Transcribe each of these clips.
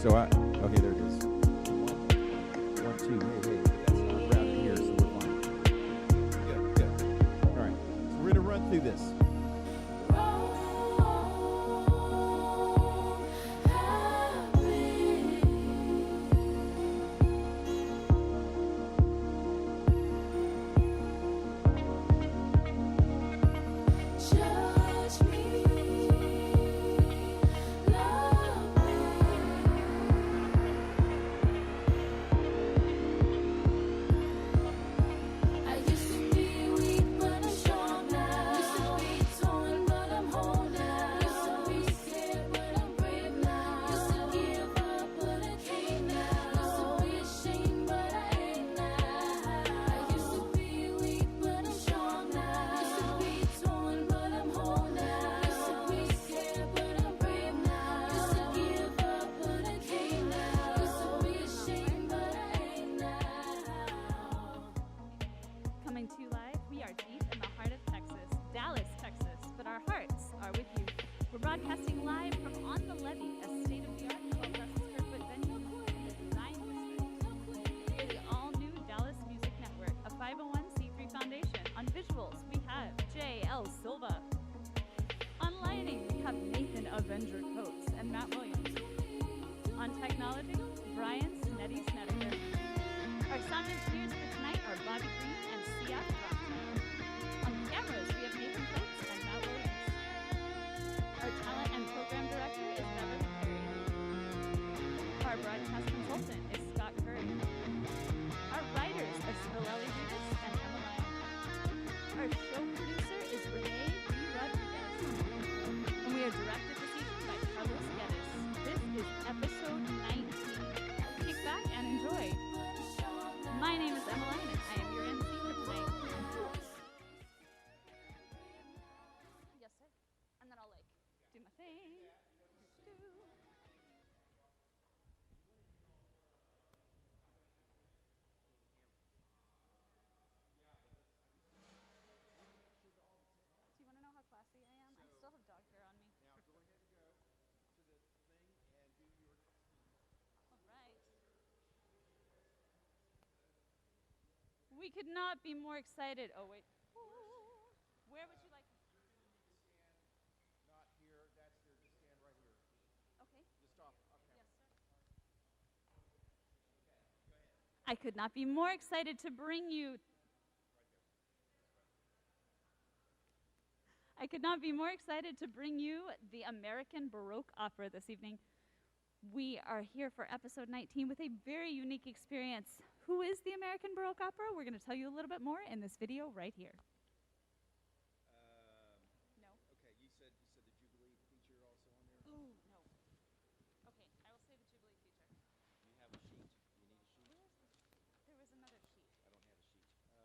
So okay, there it is. One, two, hey, but that's not routed here, so we're fine. Good. All right, so we're gonna run through this. Coming to you live, we are deep in the heart of Texas, Dallas, Texas, but our hearts are with you. We're broadcasting live from On the Levee, a state-of-the-art 12,000-square-foot venue in the Design District. We're the all-new Dallas Music Network, a 501c3 foundation. On visuals, we have J.L. Silva. On lighting, we have Nathan Avenger Coates and Matt Williams. On technology, Brian Sneddy Snedeker. Our sound engineers for tonight are Bobby Green and Siak Rockman. On cameras, we have Nathan Coates and Matt Williams. Our talent and program director is Beverly Perry. Our broadcast consultant is Scott Curry. Our writers are Sibylelli Rivas and Emma Lyon. Our show producer is Renee B. Rodriguez. And we are directed this evening by Carlos Geddes. This is episode 19. Kick back and enjoy. My name is Emmeline, and I am your MC for tonight. Yes, sir. And then I'll, do my thing. Do you want to know how classy I am? I still have dog hair on me. Now go ahead and go to the thing and do your. All right. We could not be more excited. Oh, wait. Where would you like to Stand not here, that's there, just stand right here. Okay. Just off camera. Yes, sir. I could not be more excited to bring you. I could not be more excited to bring you the American Baroque Opera this evening. We are here for episode 19 with a very unique experience. Who is the American Baroque Opera? We're going to tell you a little bit more in this video right here. No. Okay, you said the Jubilee feature also on there? Ooh, no. Okay, I will say the Jubilee feature. You have a sheet. You need a sheet? There was another sheet. I don't have a sheet.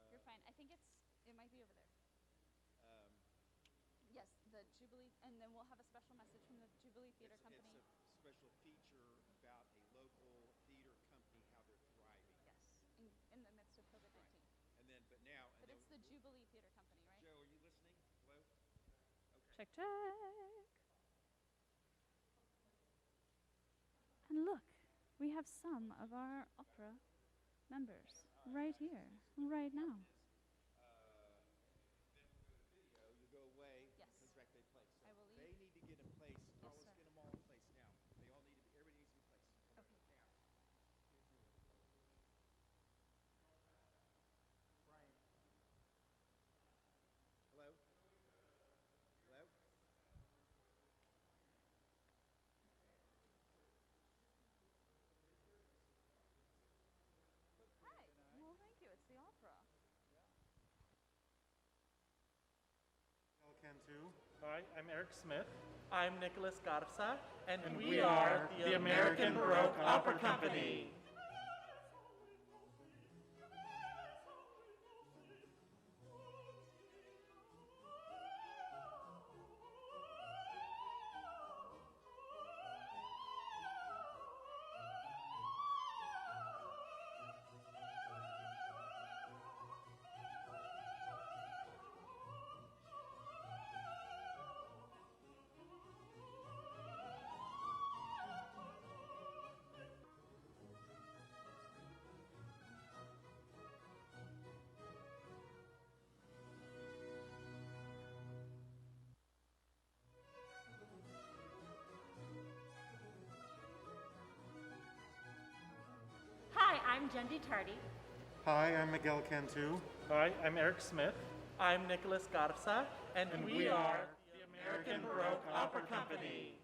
You're fine. I think it might be over there. Yes, the Jubilee, and then we'll have a special message from the Jubilee Theater Company. It's a special feature about a local theater company, how they're thriving. Yes, in the midst of COVID-19. Right. And then, but now... But it's the Jubilee Theater Company, right? Joe, are you listening? Hello? Okay. Check, check. And look, we have some of our opera members right here, right now. You go away. Yes. Comes back, they play. So I will leave. they need to get in place. Yes, Carlos, sir. get them all in place now. They all need to be, everybody needs to be in place. Okay. Now. Brian. Hello? Hello? Hi. Well, thank you. It's the opera. Hi, I'm Eric Smith. I'm Nicholas Garza, and We are the American Baroque Opera Company. I'm Jendi Tardy. Hi, I'm Miguel Cantu. Hi, I'm Eric Smith. I'm Nicholas Garza, and We are the American Baroque Opera Company.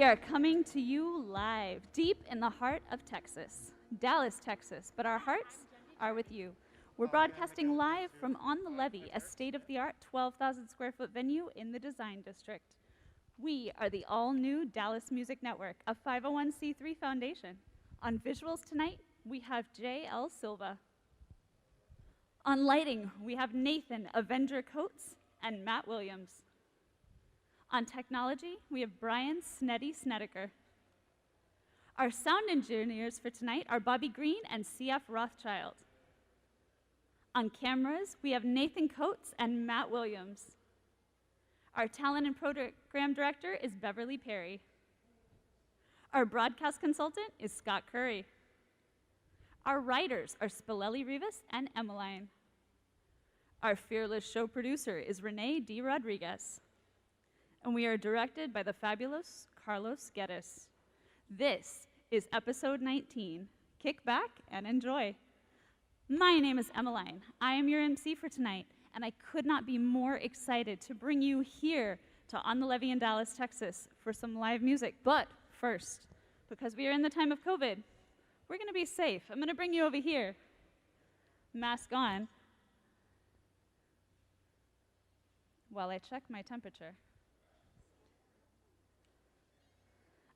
We are coming to you live, deep in the heart of Texas, Dallas, Texas, but our hearts are with you. We're broadcasting live from On the Levee, a state-of-the-art 12,000 square foot venue in the Design District. We are the all-new Dallas Music Network, a 501c3 foundation. On visuals tonight, we have J.L. Silva. On lighting, we have Nathan Avenger Coates and Matt Williams. On technology, we have Brian Sneddy Snedeker. Our sound engineers for tonight are Bobby Green and C.F. Rothschild. On cameras, we have Nathan Coates and Matt Williams. Our talent and program director is Beverly Perry. Our broadcast consultant is Scott Curry. Our writers are Spillelli Rivas and Emmeline. Our fearless show producer is Renee D. Rodriguez. And we are directed by the fabulous Carlos Geddes. This is episode 19. Kick back and enjoy. My name is Emmeline. I am your MC for tonight, and I could not be more excited to bring you here to On the Levee in Dallas, Texas for some live music. But first, because we are in the time of COVID, we're going to be safe. I'm going to bring you over here. Mask on while I check my temperature.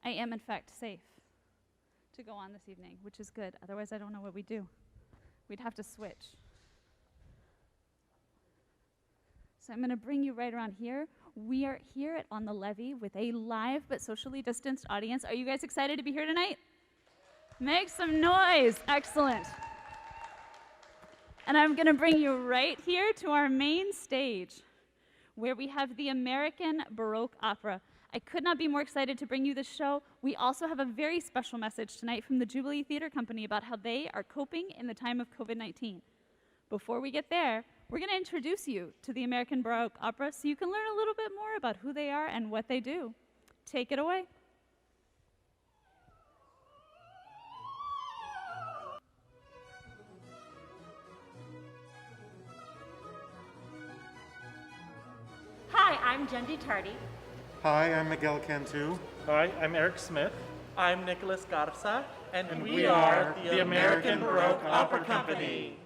I am, in fact, safe to go on this evening, which is good. Otherwise, I don't know what we'd do. We'd have to switch. So I'm going to bring you right around here. We are here at On the Levee with a live but socially distanced audience. Are you guys excited to be here tonight? Make some noise. Excellent. And I'm going to bring you right here to our main stage, where we have the American Baroque Opera. I could not be more excited to bring you this show. We also have a very special message tonight from the Jubilee Theater Company about how they are coping in the time of COVID-19. Before we get there, we're going to introduce you to the American Baroque Opera so you can learn a little bit more about who they are and what they do. Take it away. Hi, I'm Jendi Tardy. Hi, I'm Miguel Cantu. Hi, I'm Eric Smith. I'm Nicholas Garza, And we are the American Baroque Opera Company.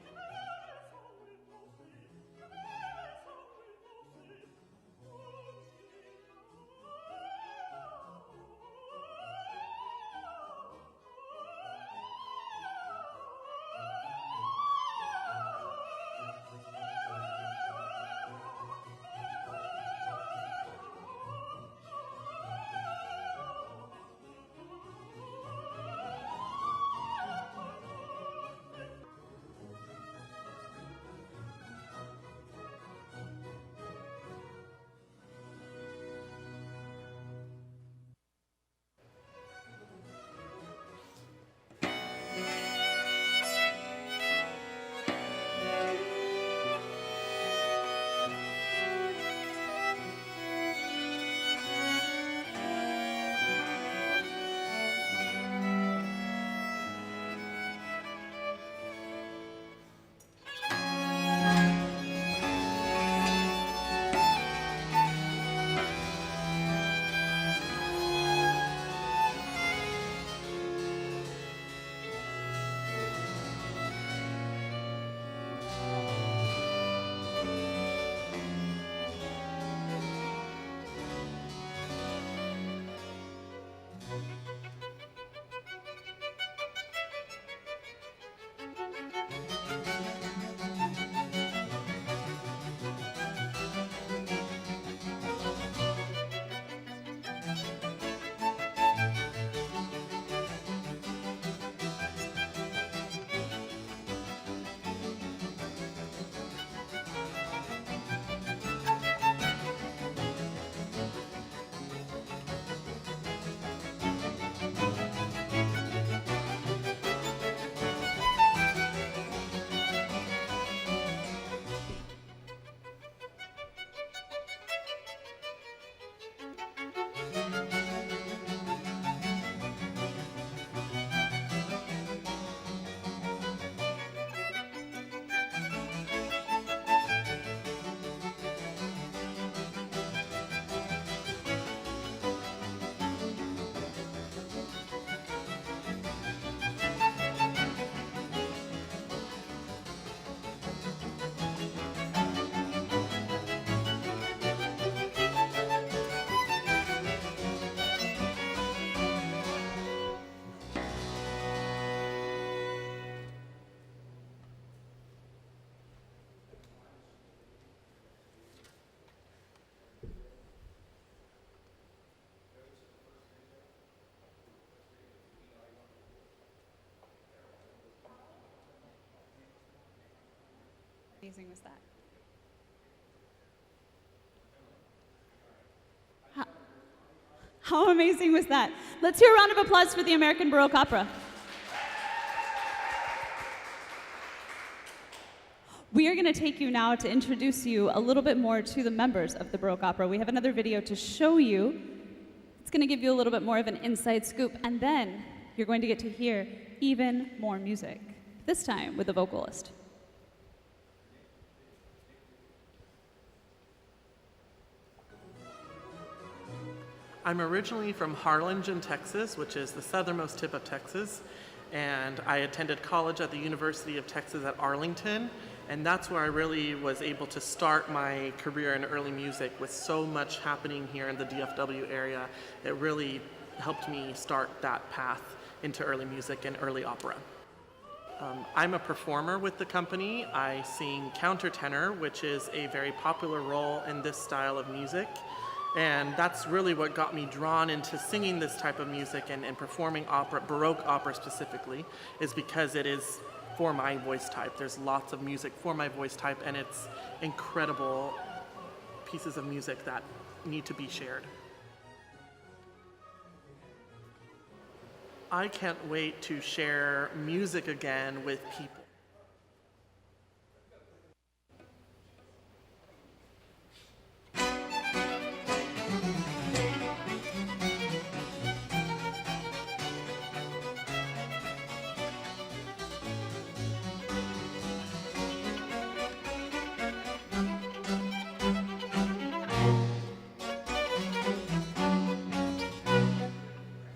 amazing was that? How amazing was that? Let's hear a round of applause for the American Baroque Opera. We are going to take you now to introduce you a little bit more to the members of the Baroque Opera. We have another video to show you. It's going to give you a little bit more of an inside scoop, and then you're going to get to hear even more music, this time with a vocalist. I'm originally from Harlingen, Texas, which is the southernmost tip of Texas, and I attended college at the University of Texas at Arlington, and that's where I really was able to start my career in early music. With so much happening here in the DFW area, it really helped me start that path into early music and early opera. I'm a performer with the company. I sing countertenor, which is a very popular role in this style of music. And that's really what got me drawn into singing this type of music and performing opera, Baroque opera specifically, is because it is for my voice type. There's lots of music for my voice type, and it's incredible pieces of music that need to be shared. I can't wait to share music again with people.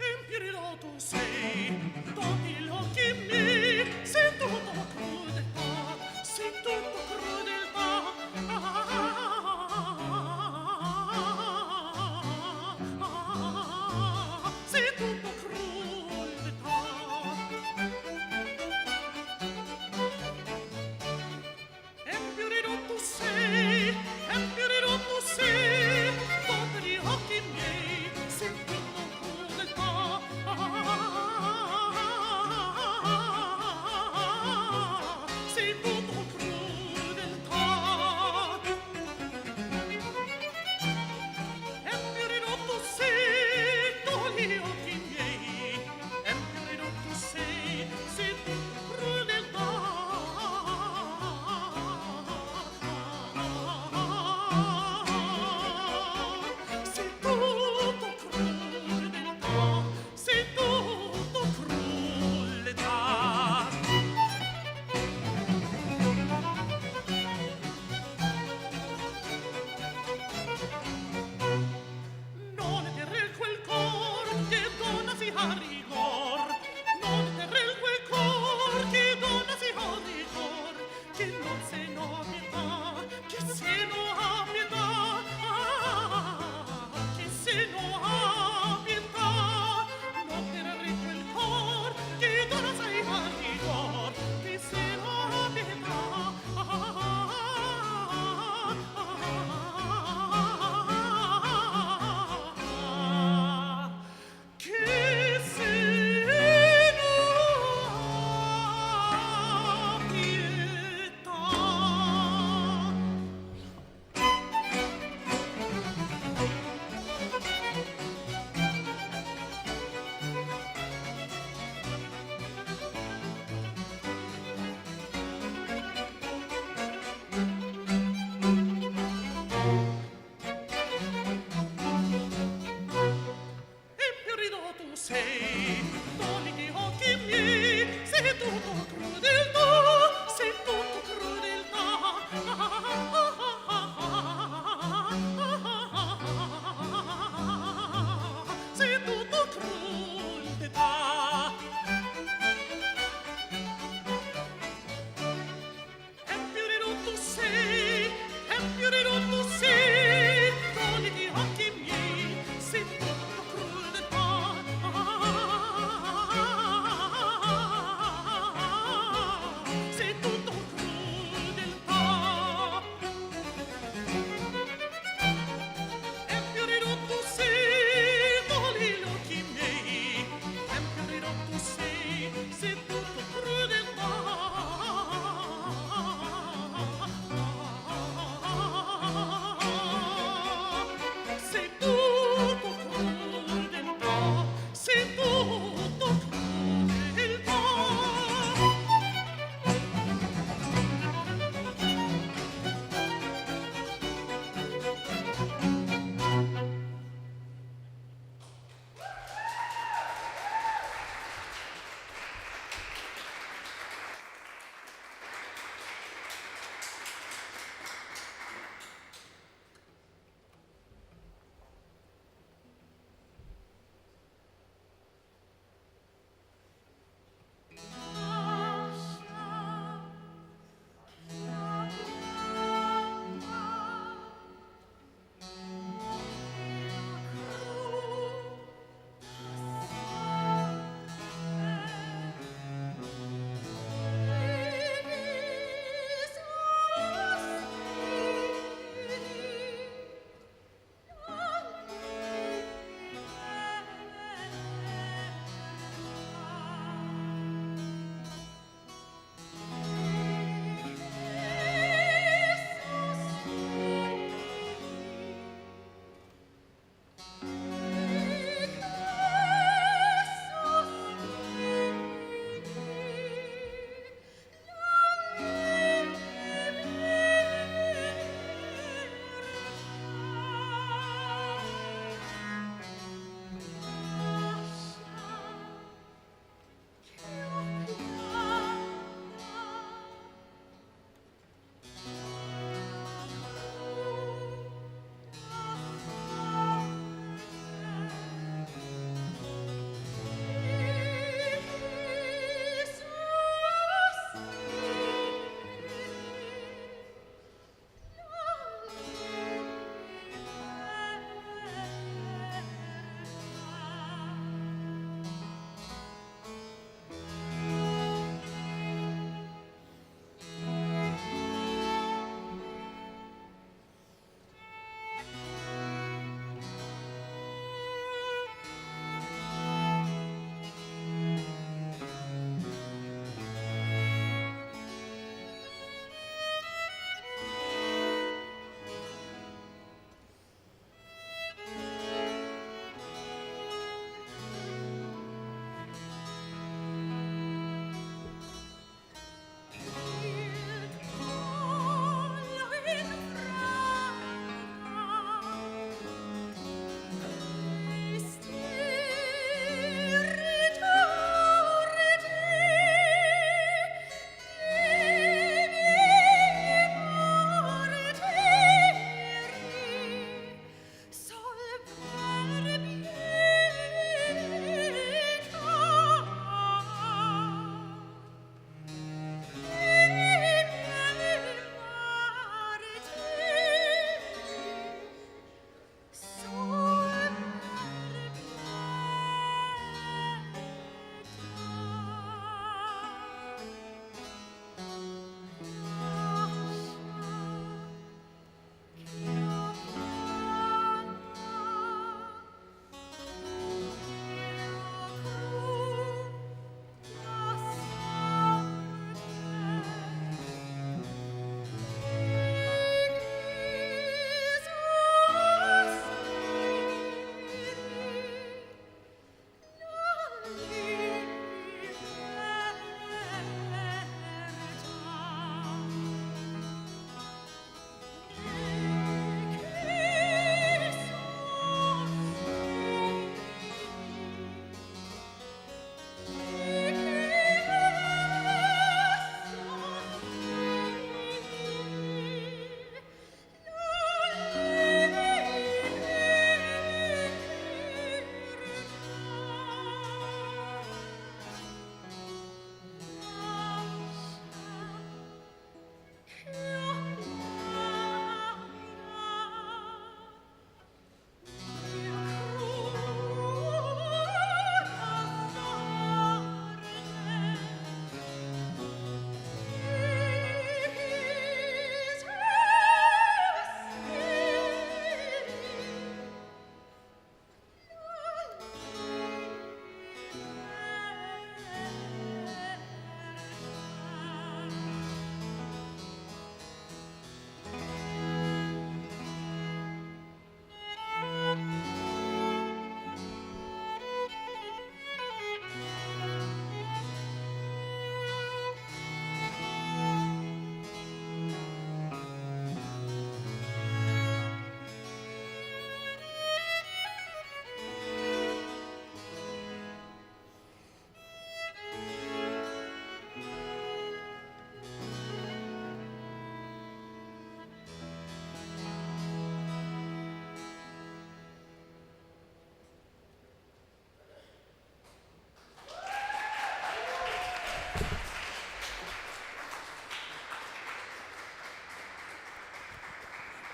Empire tu sei, togli gli occhi miei, se tu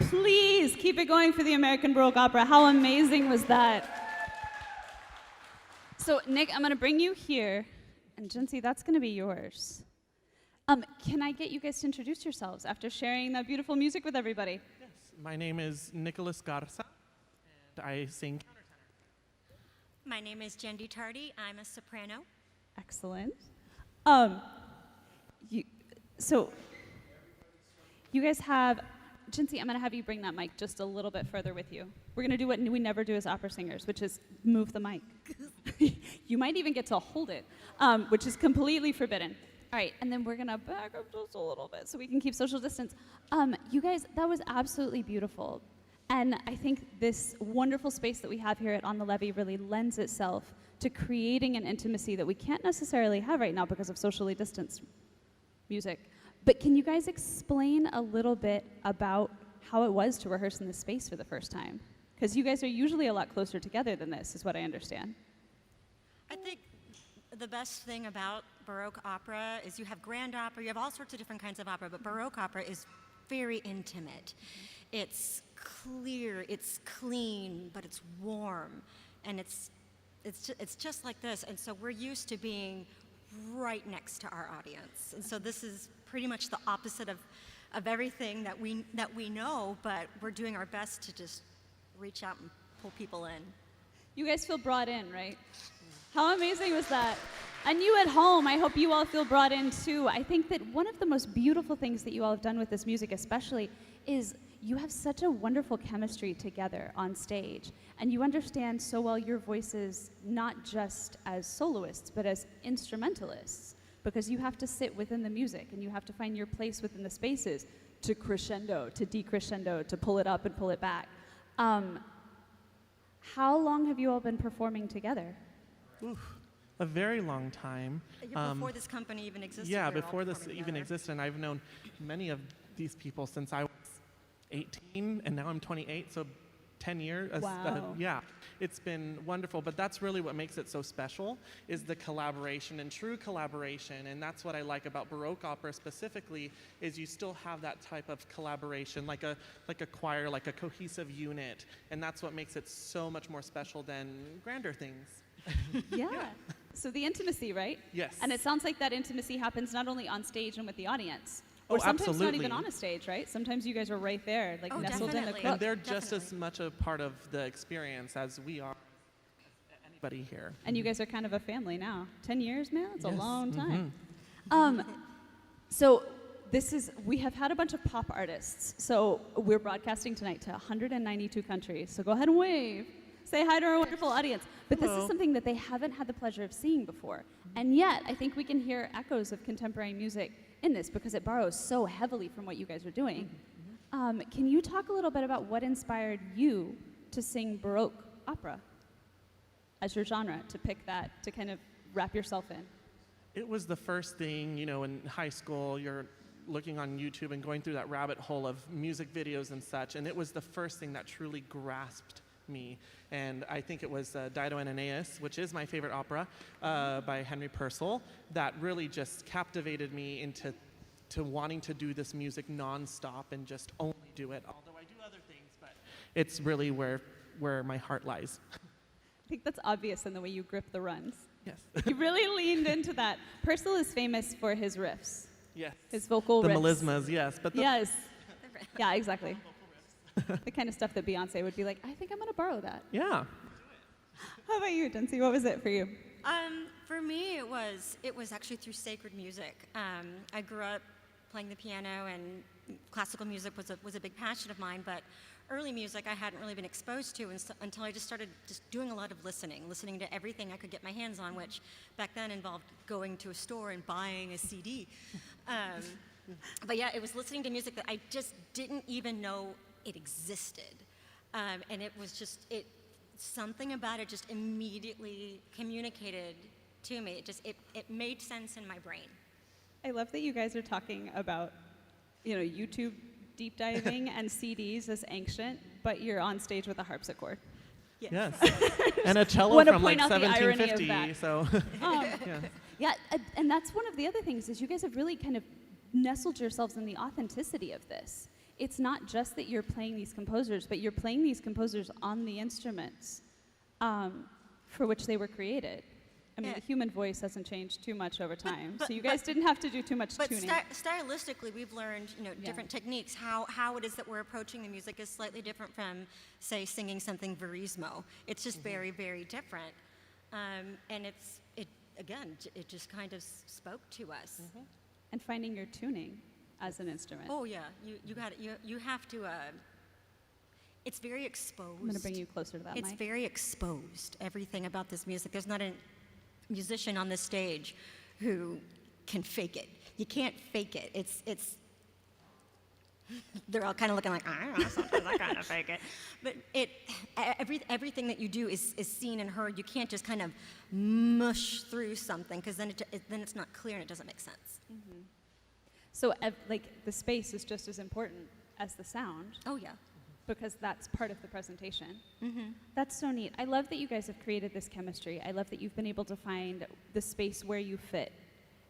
Please keep it going for the American Baroque Opera. How amazing was that? So, Nick, I'm going to bring you here. And Jency, that's going to be yours. Can I get you guys to introduce yourselves after sharing that beautiful music with everybody? Yes, my name is Nicholas Garza, and I sing countertenor. My name is Jendi Tardy. I'm a soprano. Excellent. You guys have, Jency, I'm going to have you bring that mic just a little bit further with you. We're going to do what we never do as opera singers, which is move the mic. You might even get to hold it, which is completely forbidden. All right, and then we're going to back up just a little bit so we can keep social distance. You guys, that was absolutely beautiful. And I think this wonderful space that we have here at On the Levee really lends itself to creating an intimacy that we can't necessarily have right now because of socially distanced music. But can you guys explain a little bit about how it was to rehearse in this space for the first time? Because you guys are usually a lot closer together than this, is what I understand. I think the best thing about Baroque opera is you have grand opera, you have all sorts of different kinds of opera, but Baroque opera is very intimate. It's clear, it's clean, but it's warm, and it's just like this. And so we're used to being right next to our audience, and so this is pretty much the opposite of everything that we know, but we're doing our best to just reach out and pull people in. You guys feel brought in, right? How amazing was that? And you at home, I hope you all feel brought in too. I think that one of the most beautiful things that you all have done with this music especially is you have such a wonderful chemistry together on stage. And you understand so well your voices, not just as soloists, but as instrumentalists. Because you have to sit within the music and you have to find your place within the spaces to crescendo, to decrescendo, to pull it up and pull it back. How long have you all been performing together? Oof, a very long time. Before this company even existed. Yeah, we were all before this performing even together. existed, and I've known many of these people since I was 18, and now I'm 28, so 10 years. Wow. Yeah, it's been wonderful, but that's really what makes it so special, is the collaboration and true collaboration, and that's what I like about Baroque opera specifically, is you still have that type of collaboration, like a choir, like a cohesive unit, and that's what makes it so much more special than grander things. Yeah. So the intimacy, right? Yes. And it sounds like that intimacy happens not only on stage and with the audience. Oh, Or sometimes not absolutely. even on a stage, right? Sometimes you guys are right there, like Oh, nestled in the definitely. crook. And they're just as Definitely. much a part of the experience as we are, anybody here. And you guys are kind of a family now. 10 years, man? That's a Yes. long time. So we have had a bunch of pop artists. So we're broadcasting tonight to 192 countries. So go ahead and wave. Say hi to our wonderful audience. But this is Hello. something that they haven't had the pleasure of seeing before. And yet, I think we can hear echoes of contemporary music in this because it borrows so heavily from what you guys are doing. Can you talk a little bit about what inspired you to sing Baroque opera as your genre, to pick that, to kind of wrap yourself in? It was the first thing, in high school, you're looking on YouTube and going through that rabbit hole of music videos and such, and it was the first thing that truly grasped me. And I think it was Dido and Aeneas, which is my favorite opera by Henry Purcell, that really just captivated me into wanting to do this music nonstop and just only do it, although I do other things, but it's really where my heart lies. I think that's obvious in the way you grip the runs. Yes. You really leaned into that. Purcell is famous for his riffs, Yes. his vocal The riffs. melismas, yes. But Yes. Yeah, exactly. The kind of stuff that Beyonce would be like, I think I'm going to borrow that. Yeah. Mm-hmm. How about you, Jency? What was it for you? For me, it was actually through sacred music. I grew up playing the piano, and classical music was a big passion of mine. But early music I hadn't really been exposed to until I just started doing a lot of listening to everything I could get my hands on, which back then involved going to a store and buying a CD. But yeah, it was listening to music that I just didn't even know it existed, and it was just something about it just immediately communicated to me. It made sense in my brain. I love that you guys are talking about, YouTube deep diving and CDs as ancient, but you're on stage with a harpsichord. Yes. And a cello Wanna from like point out the irony of 1750, that. so yeah. Yeah, and that's one of the other things is you guys have really kind of nestled yourselves in the authenticity of this. it's not just that you're playing these composers, but you're playing these composers on the instruments for which they were created. I mean, Yeah. the human voice hasn't changed too much over time, but- so you guys didn't have to do too much But tuning. stylistically, we've learned, different techniques. How it is that we're approaching the music is slightly different from, say, singing something verismo. It's just very, very different. And it just kind of spoke to us. And finding your tuning as an instrument. Oh yeah, you have to. It's very exposed. I'm going to bring you closer to that It's mic. very exposed. Everything about this music. There's not a musician on this stage who can fake it. You can't fake it. It's. They're all kind of looking like, I don't know, sometimes I kind of fake it. But everything that you do is seen and heard. You can't just kind of mush through something, because then it's not clear and it doesn't make sense. So, the space is just as important as the sound, Oh yeah. because that's part of the presentation. That's so neat. I love that you guys have created this chemistry. I love that you've been able to find the space where you fit.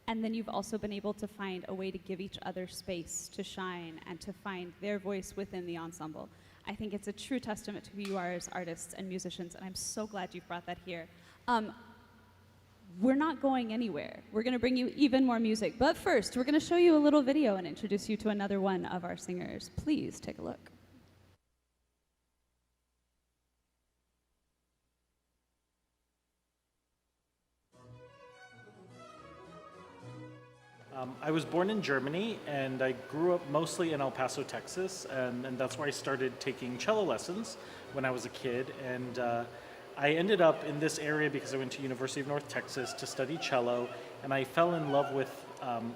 And then you've also been able to find a way to give each other space to shine and to find their voice within the ensemble. I think it's a true testament to who you are as artists and musicians, and I'm so glad you've brought that here. We're not going anywhere. We're going to bring you even more music. But first, we're going to show you a little video and introduce you to another one of our singers. Please take a look. I was born in Germany, and I grew up mostly in El Paso, Texas, and that's where I started taking cello lessons when I was a kid. And I ended up in this area because I went to University of North Texas to study cello, and I fell in love with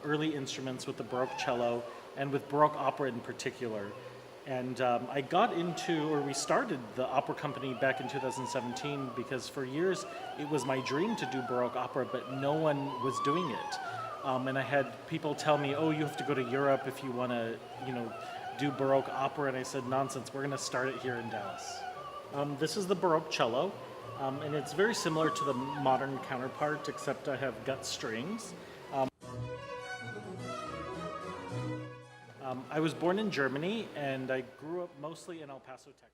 early instruments, with the Baroque cello, and with Baroque opera in particular. And I got into, or we started the opera company back in 2017 because for years it was my dream to do Baroque opera, but no one was doing it. And I had people tell me, oh, you have to go to Europe if you want to, do Baroque opera. And I said, nonsense, we're going to start it here in Dallas. This is the Baroque cello, and it's very similar to the modern counterpart, except I have gut strings. I was born in Germany, and I grew up mostly in El Paso, Texas.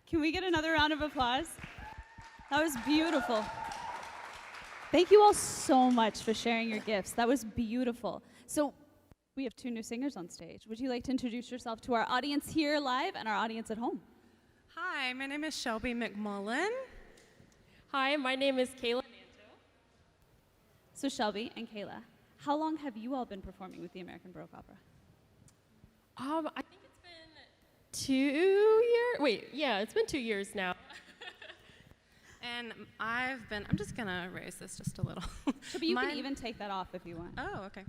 Can we get another round of applause? That was beautiful. Thank you all so much for sharing your gifts. That was beautiful. So we have two new singers on stage. Would you like to introduce yourself to our audience here live and our audience at home? Hi, my name is Shelby McMullen. Hi, my name is Kayla. So Shelby and Kayla, how long have you all been performing with the American Baroque Opera? I think it's been 2 years. Wait, yeah, it's been 2 years now. And I'm just gonna raise this just a little. Shelby, you can even take that off if you want. Oh, okay.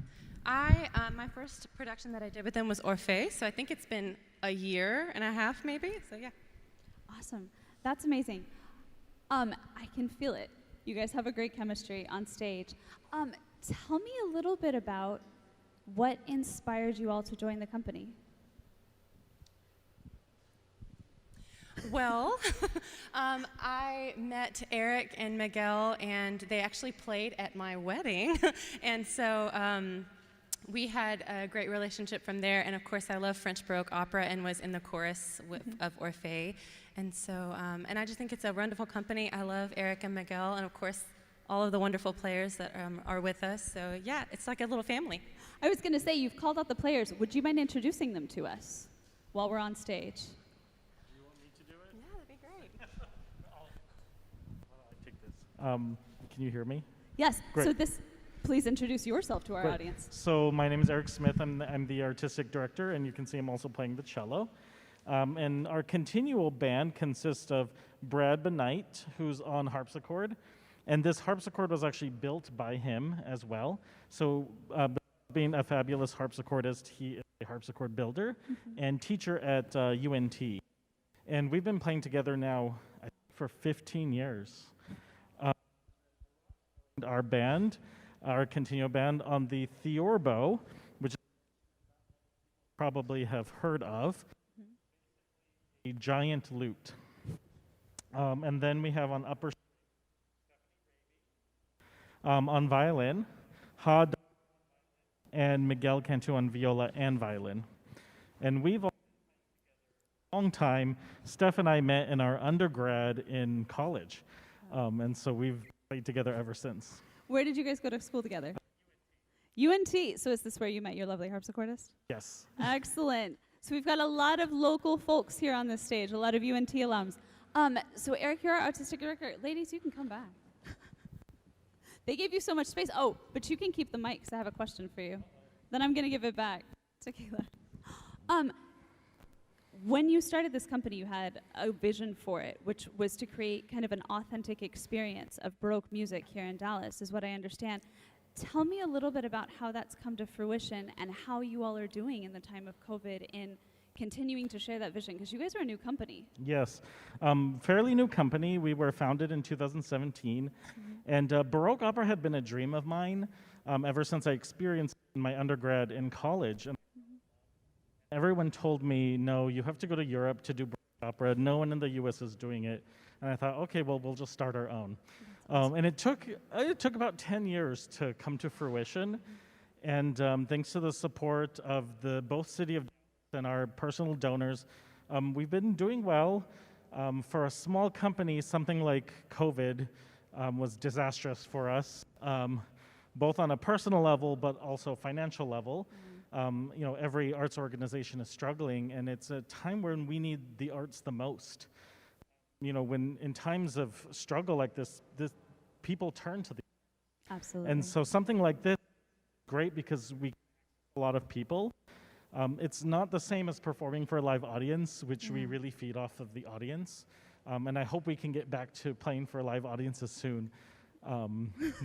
My first production that I did with them was Orphée, so I think it's been a year and a half maybe, so yeah. Awesome. That's amazing. I can feel it. You guys have a great chemistry on stage. Tell me a little bit about what inspired you all to join the company. Well, I met Eric and Miguel, and they actually played at my wedding. And so we had a great relationship from there. And of course, I love French Baroque opera and was in the chorus of Orphée. And so, and I just think it's a wonderful company. I love Eric and Miguel, and of course, all of the wonderful players that are with us. So yeah, it's like a little family. I was going to say, you've called out the players. Would you mind introducing them to us while we're on stage? Can you hear me? Yes. Great. So please introduce yourself to our Great. audience. So my name is Eric Smith. I'm the artistic director, and you can see I'm also playing the cello. And our continual band consists of Brad Benight, who's on harpsichord. And this harpsichord was actually built by him as well. So being a fabulous harpsichordist, he is a harpsichord builder and teacher at UNT. And we've been playing together now for 15 years. Our band, our continual band on the theorbo, which you probably have heard of, a giant lute. And then we have on upper on violin, Ha and Miguel Cantu on viola and violin. And we've all long time. Steph and I met in our undergrad in college. And so we've played together ever since. Where did you guys go to school together? UNT. So is this where you met your lovely harpsichordist? Yes. Excellent. So we've got a lot of local folks here on this stage, a lot of UNT alums. So Eric, you're our artistic director. Ladies, you can come back. They gave you so much space. Oh, but you can keep the mic because I have a question for you. Then I'm going to give it back to Kayla. When you started this company, you had a vision for it, which was to create kind of an authentic experience of Baroque music here in Dallas, is what I understand. Tell me a little bit about how that's come to fruition and how you all are doing in the time of COVID in continuing to share that vision, because you guys are a new company. Yes, fairly new company. We were founded in 2017, and Baroque opera had been a dream of mine ever since I experienced it in my undergrad in college. And everyone told me, no, you have to go to Europe to do Baroque opera. No one in the U.S. is doing it. And I thought, okay, well, we'll just start our own. And it took about 10 years to come to fruition. And thanks to the support of both City of Dallas and our personal donors, we've been doing well. For a small company, something like COVID was disastrous for us, both on a personal level, but also financial level. Every arts organization is struggling, and it's a time when we need the arts the most. When in times of struggle like this people turn to the Absolutely. And so something like this is great because we a lot of people. It's not the same as performing for a live audience, which we really feed off of the audience. And I hope we can get back to playing for live audiences soon.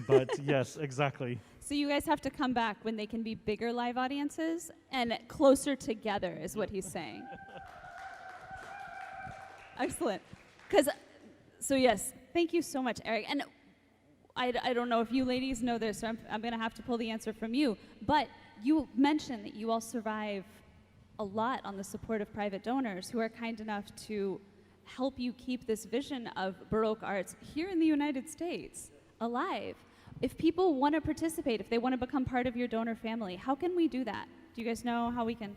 But yes, exactly. So you guys have to come back when they can be bigger live audiences and closer together is what he's saying. Excellent. So yes, thank you so much, Eric. And I don't know if you ladies know this, so I'm going to have to pull the answer from you. But you mentioned that you all survive a lot on the support of private donors who are kind enough to help you keep this vision of Baroque arts here in the United States alive. If people want to participate, if they want to become part of your donor family, how can we do that? Do you guys know how we can?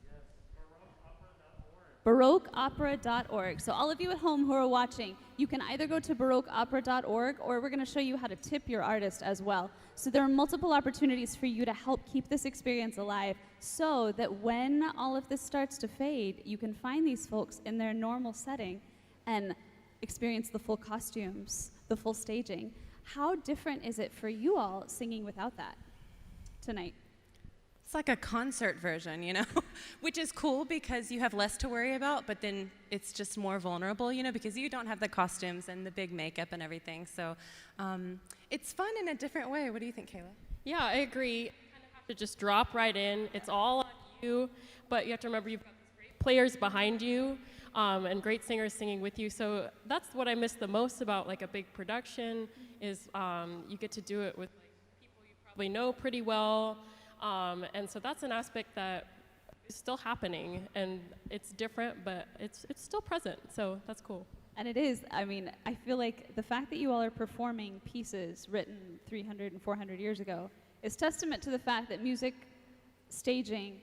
Yes, baroqueopera.org. baroqueopera.org. So all of you at home who are watching, you can either go to baroqueopera.org or we're going to show you how to tip your artist as well. So there are multiple opportunities for you to help keep this experience alive so that when all of this starts to fade, you can find these folks in their normal setting and experience the full costumes, the full staging. How different is it for you all singing without that tonight? It's like a concert version, you know, which is cool because you have less to worry about, but then it's just more vulnerable, you know, because you don't have the costumes and the big makeup and everything. So it's fun in a different way. What do you think, Kayla? Yeah, I agree. You kind of have to just drop right in. It's all on you, but you have to remember you've got these great players behind you and great singers singing with you. So that's what I miss the most about like a big production is you get to do it with like, people you probably know pretty well. And so that's an aspect that is still happening, and it's different, but it's still present, so that's cool. And it is, I mean, I feel like the fact that you all are performing pieces written 300 and 400 years ago is testament to the fact that music, staging,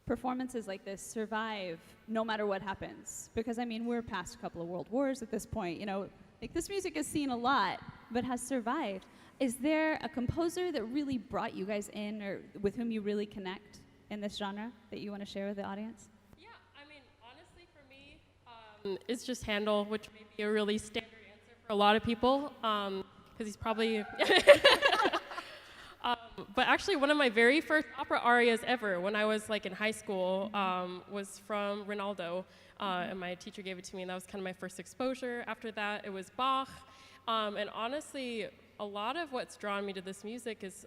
performances like this survive no matter what happens. Because, I mean, we're past a couple of world wars at this point, you know, like this music has seen a lot, but has survived. Is there a composer that really brought you guys in or with whom you really connect in this genre that you want to share with the audience? Yeah, I mean, honestly, for me, it's just Handel, which may be a really standard answer for a lot of people, because he's probably... but actually, one of my very first opera arias ever, when I was like in high school, was from Rinaldo, and my teacher gave it to me, and that was kind of my first exposure. After that, it was Bach, and honestly, a lot of what's drawn me to this music is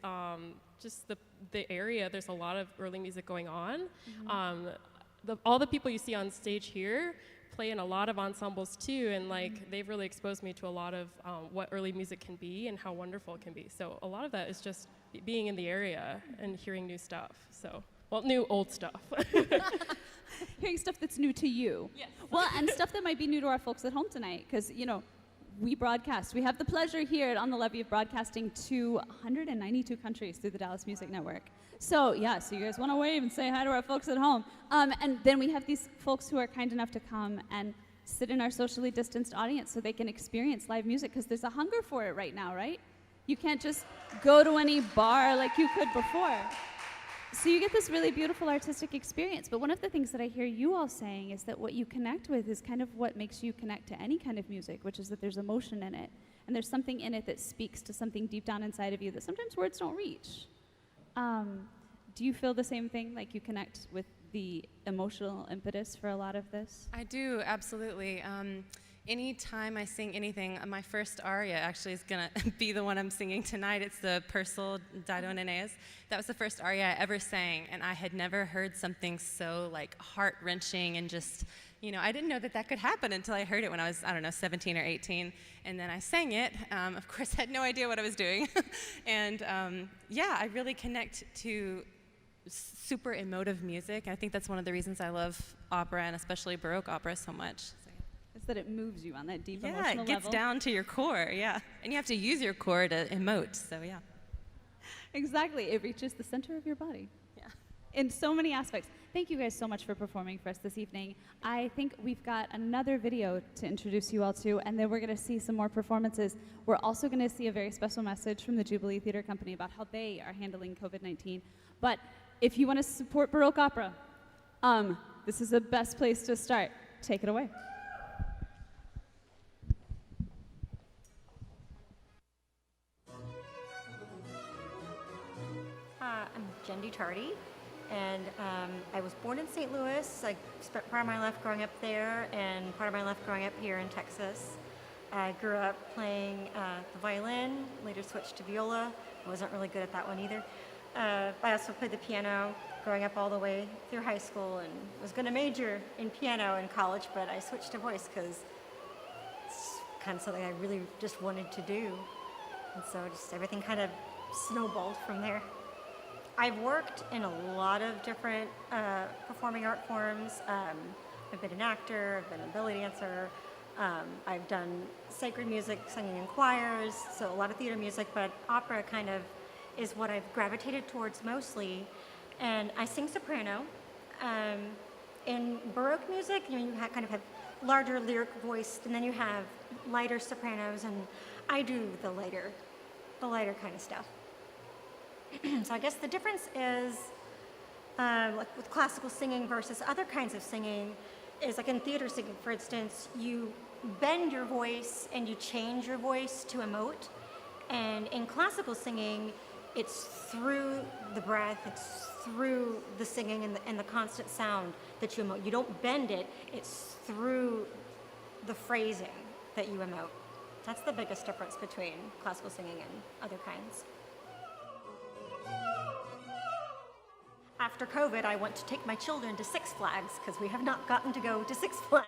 just the area. There's a lot of early music going on. All the people you see on stage here play in a lot of ensembles too, and like they've really exposed me to a lot of what early music can be and how wonderful it can be. So a lot of that is just being in the area and hearing new stuff. So, well, new old stuff. Hearing stuff that's new to you. Yes. Well, and stuff that might be new to our folks at home tonight, because, you know, we broadcast. We have the pleasure here at On the Levee of broadcasting to 192 countries through the Dallas Music Network. So, yeah, so you guys want to wave and say hi to our folks at home. And then we have these folks who are kind enough to come and sit in our socially distanced audience so they can experience live music, because there's a hunger for it right now, right? You can't just go to any bar like you could before. So you get this really beautiful artistic experience. But one of the things that I hear you all saying is that what you connect with is kind of what makes you connect to any kind of music, which is that there's emotion in it. And there's something in it that speaks to something deep down inside of you that sometimes words don't reach. Do you feel the same thing, like you connect with the emotional impetus for a lot of this? I do, absolutely. Anytime I sing anything, my first aria actually is going to be the one I'm singing tonight. It's the Purcell Dido and Aeneas. That was the first aria I ever sang, and I had never heard something so like heart-wrenching and just, you know, I didn't know that that could happen until I heard it when I was, I don't know, 17 or 18, and then I sang it. Of course, I had no idea what I was doing. And yeah, I really connect to super emotive music. I think that's one of the reasons I love opera, and especially Baroque opera, so much. Is that it moves you on that deep emotional Yeah, level? it gets down to your core, yeah. And you have to use your core to emote, so yeah. Exactly, it reaches the center of your body. Yeah. In so many aspects. Thank you guys so much for performing for us this evening. I think we've got another video to introduce you all to, and then we're going to see some more performances. We're also going to see a very special message from the Jubilee Theater Company about how they are handling COVID-19. But if you want to support Baroque opera, this is the best place to start. Take it away. I'm Jendi Tardy, and I was born in St. Louis. I spent part of my life growing up there and part of my life growing up here in Texas. I grew up playing the violin, later switched to viola. I wasn't really good at that one either. I also played the piano growing up all the way through high school, and was going to major in piano in college, but I switched to voice because it's kind of something I really just wanted to do. And so just everything kind of snowballed from there. I've worked in a lot of different performing art forms. I've been an actor, I've been a belly dancer, I've done sacred music, singing in choirs, so a lot of theater music, but opera kind of is what I've gravitated towards mostly. And I sing soprano, in Baroque music, you kind of have larger lyric voice, and then you have lighter sopranos, and I do the lighter kind of stuff. So I guess the difference is, like with classical singing versus other kinds of singing, is like in theater singing, for instance, you bend your voice and you change your voice to emote. And in classical singing, it's through the breath, it's through the singing and the constant sound that you emote. You don't bend it, it's through the phrasing that you emote. That's the biggest difference between classical singing and other kinds. After COVID, I want to take my children to Six Flags because we have not gotten to go to Six Flags.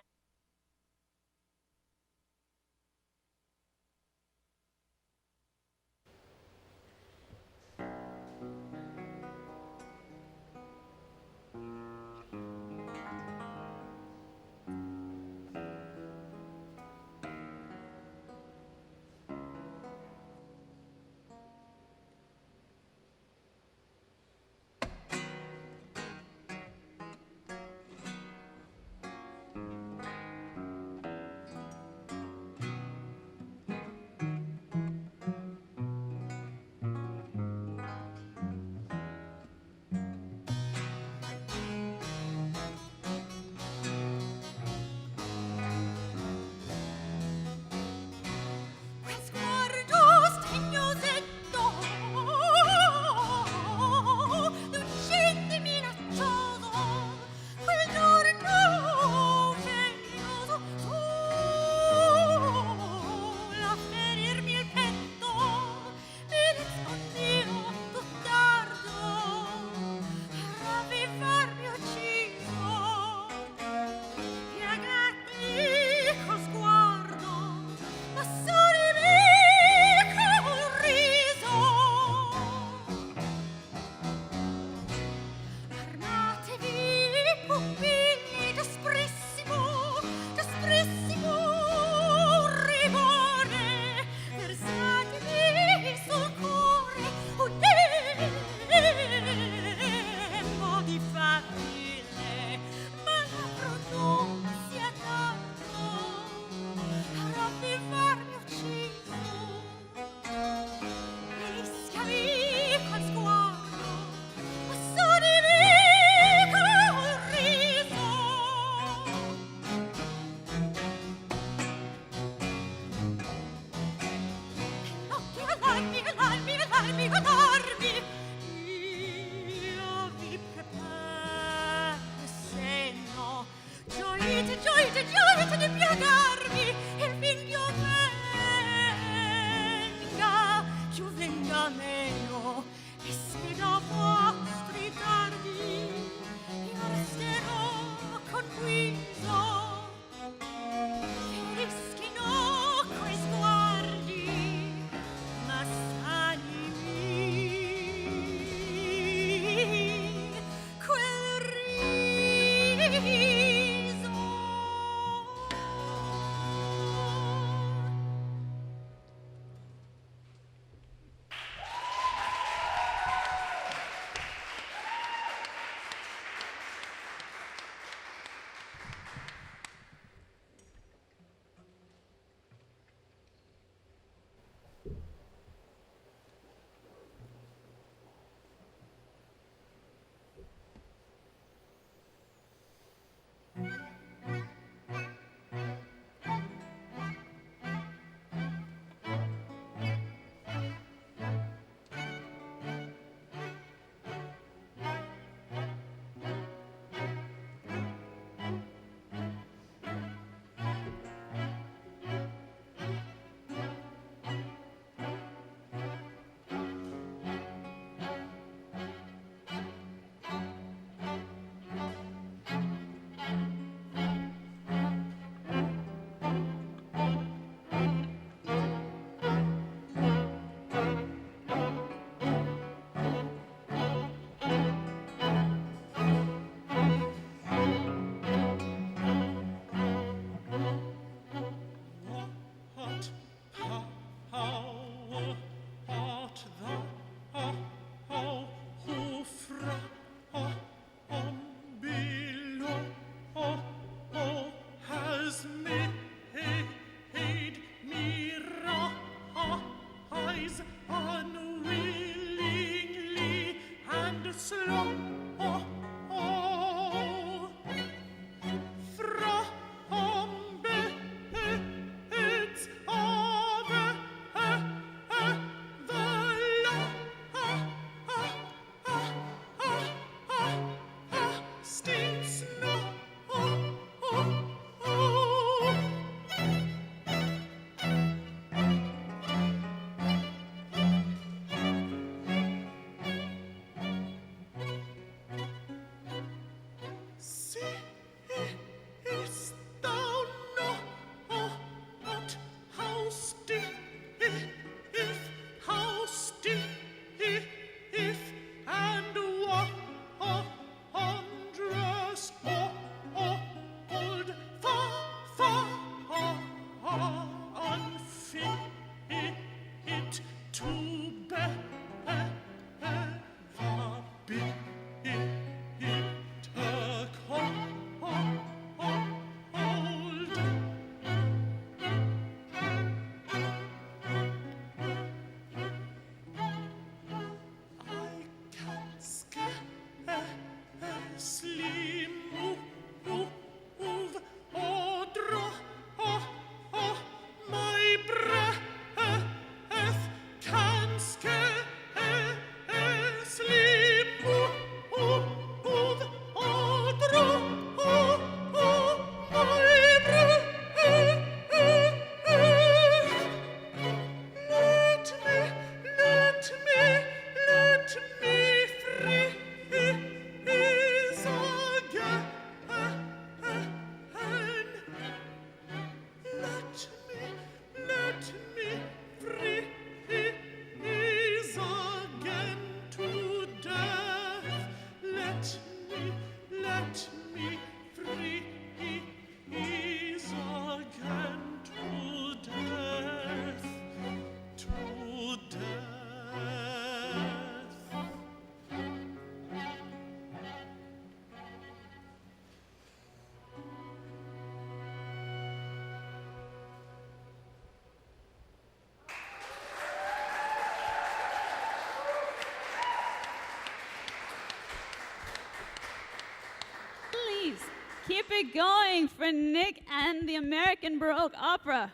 it going for Nick and the American Baroque Opera.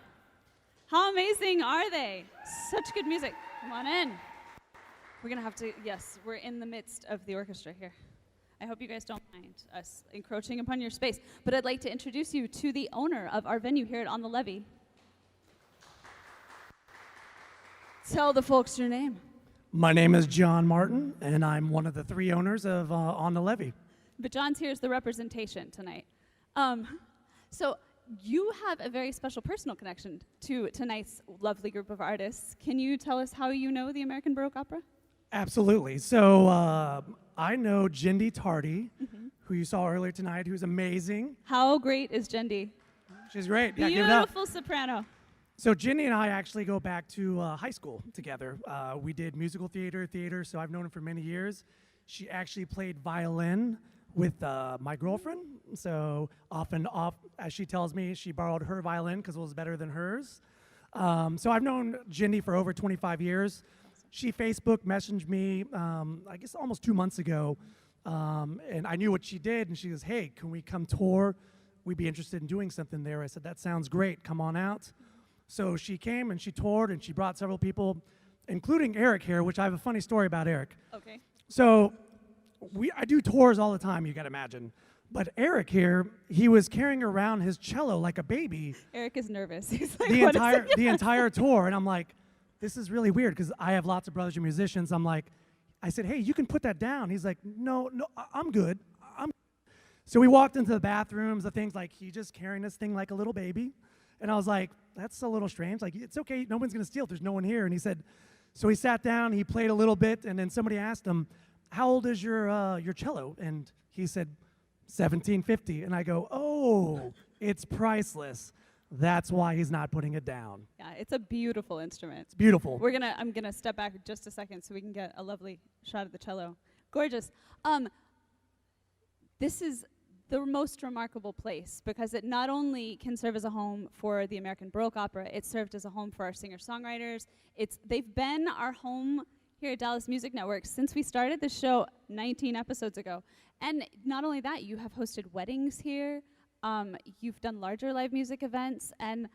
How amazing are they? Such good music. Come on in. We're going to have to, yes, we're in the midst of the orchestra here. I hope you guys don't mind us encroaching upon your space, but I'd like to introduce you to the owner of our venue here at On the Levee. Tell the folks your name. My name is John Martin, and I'm one of the 3 owners of On the Levee. But John's here as the representation tonight. So you have a very special personal connection to tonight's lovely group of artists. Can you tell us how you know the American Baroque Opera? Absolutely. So I know Jindy Tardy, who you saw earlier tonight, who's amazing. How great is Jendi? She's great. Yeah, give it up. Beautiful soprano. So Jindy and I actually go back to high school together. We did musical theater, so I've known her for many years. She actually played violin with my girlfriend. So often, as she tells me, she borrowed her violin because it was better than hers. So I've known Jindy for over 25 years. She Facebook messaged me, I guess almost 2 months ago, and I knew what she did, and she goes, hey, can we come tour? We'd be interested in doing something there. I said, that sounds great, come on out. So she came and she toured, and she brought several people, including Eric here, which I have a funny story about Eric. Okay. So I do tours all the time, you gotta imagine. But Eric here, he was carrying around his cello like a baby. Eric is nervous. He's like, the entire tour, and I'm like, this is really weird because I have lots of brothers who are musicians. I said, hey, you can put that down. He's like, no, I'm good. So we walked into the bathrooms, the things like, he just carrying this thing like a little baby. And I was like, that's a little strange. Like, it's okay, no one's gonna steal it, there's no one here. And he said, so he sat down, he played a little bit, and then somebody asked him, how old is your cello? And he said, 1750. And I go, oh, it's priceless. That's why he's not putting it down. Yeah, it's a beautiful instrument. It's beautiful. I'm gonna step back just a second so we can get a lovely shot of the cello. Gorgeous. This is the most remarkable place because it not only can serve as a home for the American Baroque Opera, it served as a home for our singer-songwriters. They've been our home here at Dallas Music Network since we started the show 19 episodes ago. And not only that, you have hosted weddings here. You've done larger live music events, and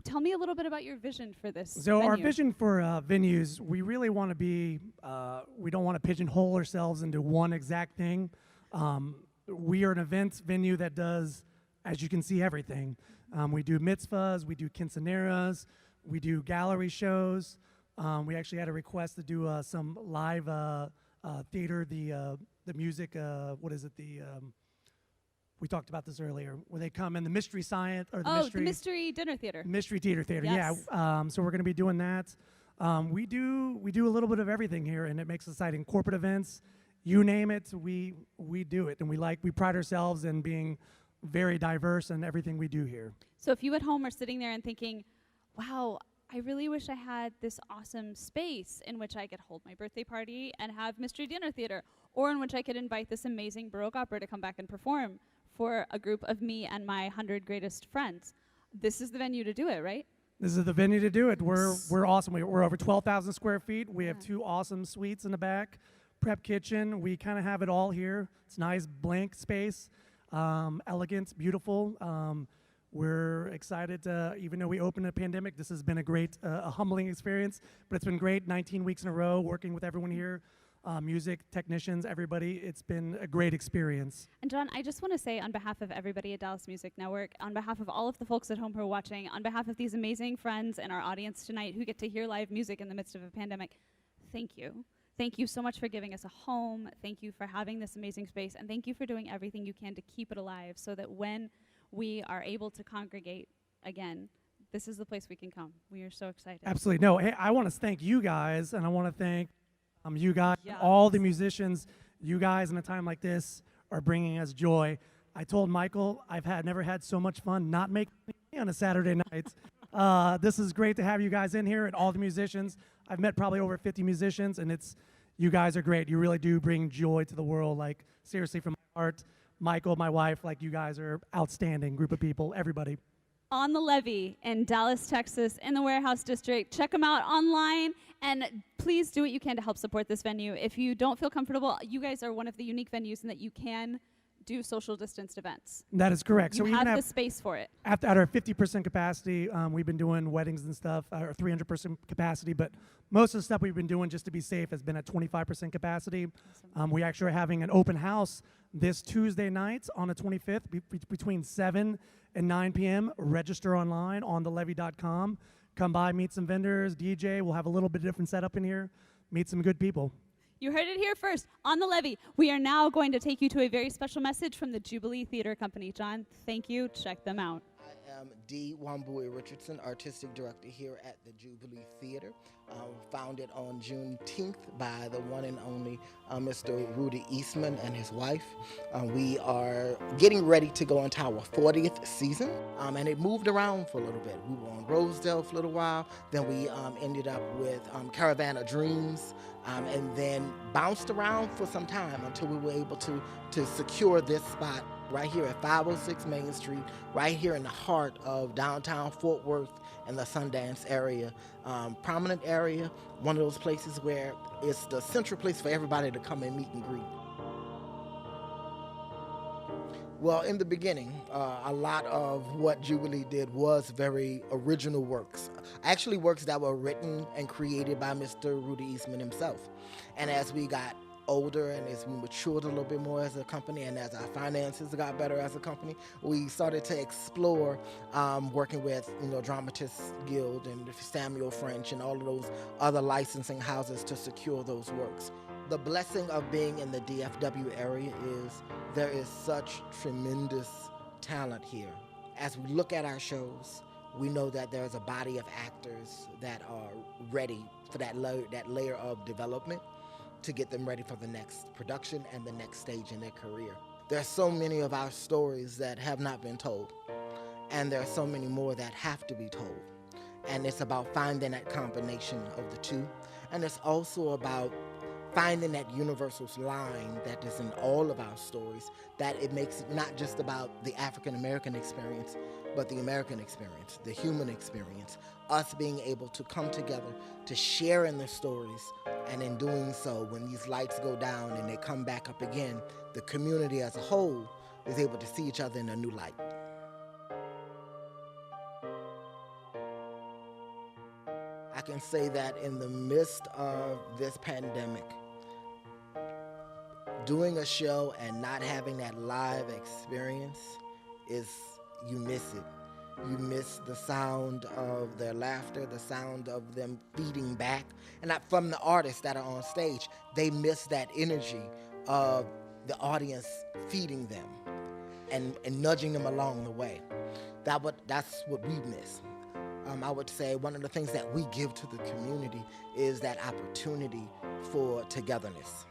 tell me a little bit about your vision for this So venue. our vision for venues, we really want to be, we don't want to pigeonhole ourselves into one exact thing. We are an events venue that does, as you can see, everything. We do mitzvahs, we do quinceaneras, we do gallery shows. We actually had a request to do some live theater, the music, what is it, we talked about this earlier, where they come in the mystery science, or the mystery dinner theater. Mystery theater, Yes. yeah. So we're going to be doing that. We do a little bit of everything here, and it makes us exciting. Corporate events, you name it, we do it, and we pride ourselves in being very diverse in everything we do here. So if you at home are sitting there and thinking, wow, I really wish I had this awesome space in which I could hold my birthday party and have mystery dinner theater, or in which I could invite this amazing Baroque opera to come back and perform for a group of me and my 100 greatest friends. This is the venue to do it, right? This is the venue to do it. We're awesome. We're over 12,000 square feet. We have 2 awesome suites in the back, prep kitchen. We kind of have it all here. It's nice, blank space, elegant, beautiful. We're excited to, even though we opened a pandemic, this has been a great, a humbling experience, but it's been great, 19 weeks in a row, working with everyone here, music, technicians, everybody. It's been a great experience. And John, I just want to say on behalf of everybody at Dallas Music Network, on behalf of all of the folks at home who are watching, on behalf of these amazing friends in our audience tonight who get to hear live music in the midst of a pandemic, thank you. Thank you so much for giving us a home. Thank you for having this amazing space. And thank you for doing everything you can to keep it alive so that when we are able to congregate again, this is the place we can come. We are so excited. Absolutely. No, hey, I want to thank you guys, and I want to thank you guys, Yes. all the musicians. You guys in a time like this are bringing us joy. I told Michael I've never had so much fun not making money on a Saturday night. This is great to have you guys in here and all the musicians. I've met probably over 50 musicians, and you guys are great. You really do bring joy to the world, like seriously from my heart. Michael, my wife, like you guys are outstanding group of people, everybody. On the Levee in Dallas, Texas, in the Warehouse District. Check them out online, and please do what you can to help support this venue. If you don't feel comfortable, you guys are one of the unique venues in that you can do social distanced events. That is correct. You So we have even the have, space for it. at our 50% capacity, we've been doing weddings and stuff, or 300% capacity, but most of the stuff we've been doing just to be safe has been at 25% capacity. We actually are having an open house this Tuesday night on the 25th between 7 and 9 p.m. Register online on thelevy.com. Come by, meet some vendors, DJ. We'll have a little bit different setup in here, meet some good people. You heard it here first on the Levy. We are now going to take you to a very special message from the Jubilee Theater Company. John, thank you. Check them out. I am D. Wambui Richardson, Artistic Director here at the Jubilee Theater, founded on Juneteenth by the one and only Mr. Rudy Eastman and his wife. We are getting ready to go into our 40th season, and it moved around for a little bit. We were on Rosedale for a little while, then we ended up with Caravan of Dreams, and then bounced around for some time until we were able to secure this spot right here at 506 Main Street, right here in the heart of downtown Fort Worth and the Sundance area. Prominent area, one of those places where it's the central place for everybody to come and meet and greet. Well, in the beginning, a lot of what Jubilee did was very original works. Actually works that were written and created by Mr. Rudy Eastman himself. And as we got older and as we matured a little bit more as a company and as our finances got better as a company, we started to explore working with, Dramatists Guild and Samuel French and all of those other licensing houses to secure those works. The blessing of being in the DFW area is there is such tremendous talent here. As we look at our shows, we know that there's a body of actors that are ready for that layer of development to get them ready for the next production and the next stage in their career. There are so many of our stories that have not been told, and there are so many more that have to be told. And it's about finding that combination of the two, and it's also about finding that universal line that is in all of our stories, that it makes it not just about the African-American experience, but the American experience, the human experience, us being able to come together to share in the stories, and in doing so, when these lights go down and they come back up again, the community as a whole is able to see each other in a new light. I can say that in the midst of this pandemic, doing a show and not having that live experience you miss it. You miss the sound of their laughter, the sound of them feeding back. And not from the artists that are on stage, they miss that energy of the audience feeding them and nudging them along the way. That's what we miss. I would say one of the things that we give to the community is that opportunity for togetherness.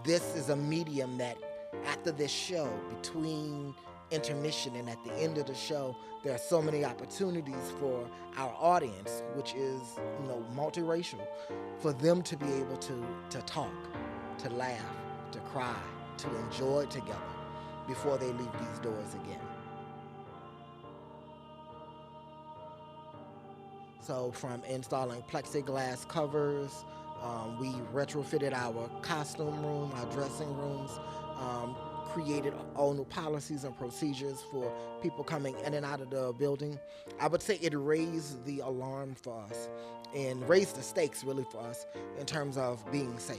This is a medium that after this show, between intermission and at the end of the show, there are so many opportunities for our audience, which is multiracial, for them to be able to talk, to laugh, to cry, to enjoy together before they leave these doors again. So from installing plexiglass covers, we retrofitted our costume room, our dressing rooms, created all new policies and procedures for people coming in and out of the building. I would say it raised the alarm for us and raised the stakes really for us in terms of being safe.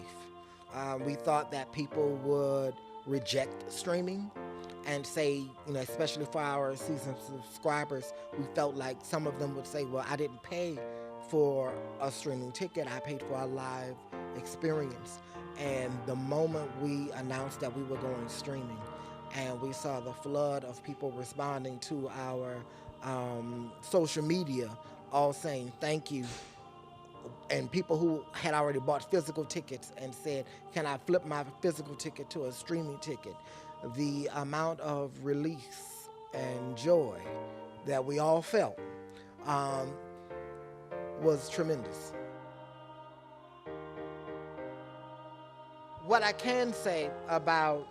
We thought that people would reject streaming and say, especially for our season subscribers, we felt like some of them would say, well, I didn't pay for a streaming ticket, I paid for a live experience. And the moment we announced that we were going streaming and we saw the flood of people responding to our social media, all saying thank you, and people who had already bought physical tickets and said, can I flip my physical ticket to a streaming ticket? The amount of release and joy that we all felt was tremendous. What I can say about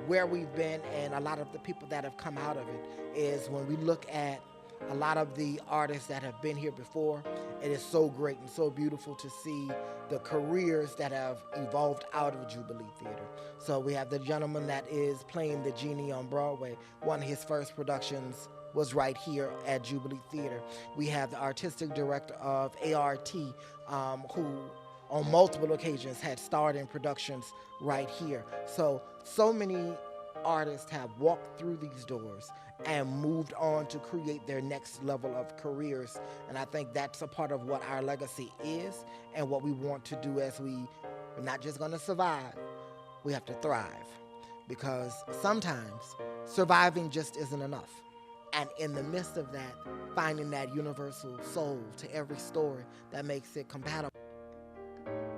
where we've been and a lot of the people that have come out of it is when we look at a lot of the artists that have been here before. It is so great and so beautiful to see the careers that have evolved out of Jubilee Theater. So we have the gentleman that is playing the genie on Broadway. One of his first productions was right here at Jubilee Theater. We have the artistic director of ART, who on multiple occasions had starred in productions right here. So many artists have walked through these doors and moved on to create their next level of careers. And I think that's a part of what our legacy is and what we want to do as we're not just going to survive, we have to thrive. Because sometimes surviving just isn't enough. And in the midst of that, finding that universal soul to every story that makes it compatible. Let me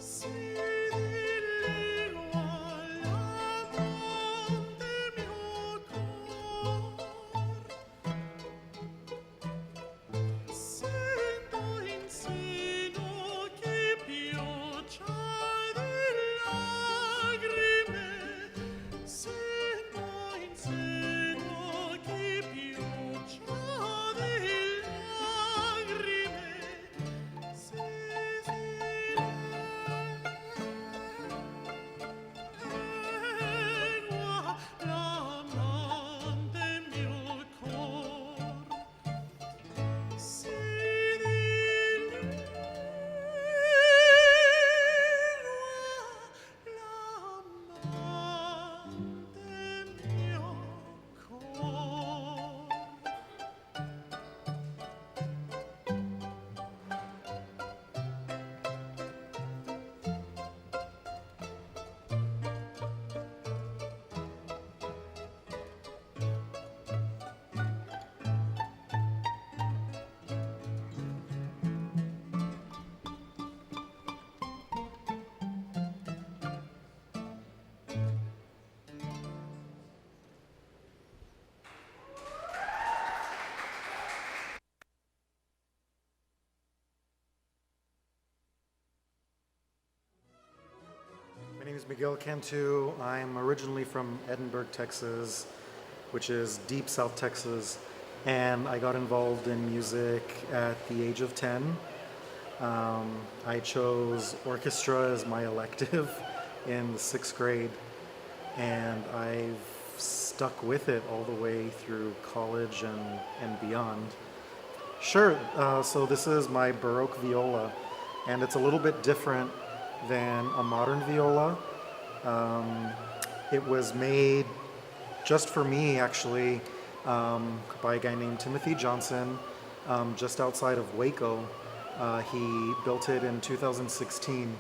Se is Miguel Cantu. I'm originally from Edinburgh, Texas, which is deep South Texas, and I got involved in music at the age of 10. I chose orchestra as my elective in the 6th grade, and I've stuck with it all the way through college and beyond. Sure, so this is my Baroque viola, and it's a little bit different than a modern viola. It was made just for me, actually, by a guy named Timothy Johnson, just outside of Waco. He built it in 2016,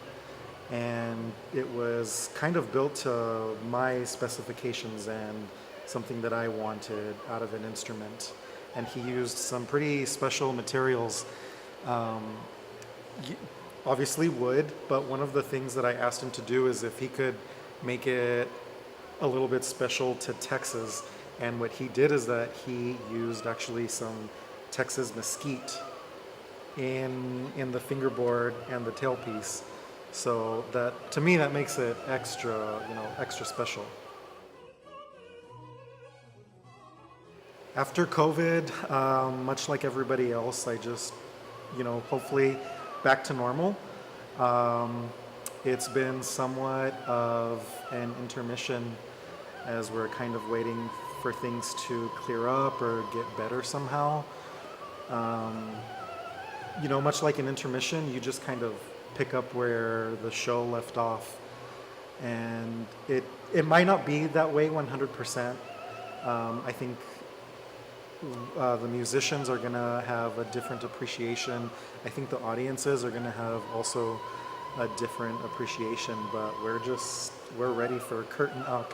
and it was kind of built to my specifications and something that I wanted out of an instrument. And he used some pretty special materials, obviously wood, but one of the things that I asked him to do is if he could make it a little bit special to Texas. And what he did is that he used actually some Texas mesquite in the fingerboard and the tailpiece. So that, to me, that makes it extra, extra special. After COVID, much like everybody else, I just, hopefully back to normal. It's been somewhat of an intermission as we're kind of waiting for things to clear up or get better somehow. Much like an intermission, you just kind of pick up where the show left off. And it might not be that way 100%. I think the musicians are going to have a different appreciation. I think the audiences are going to have also a different appreciation, but we're ready for curtain up.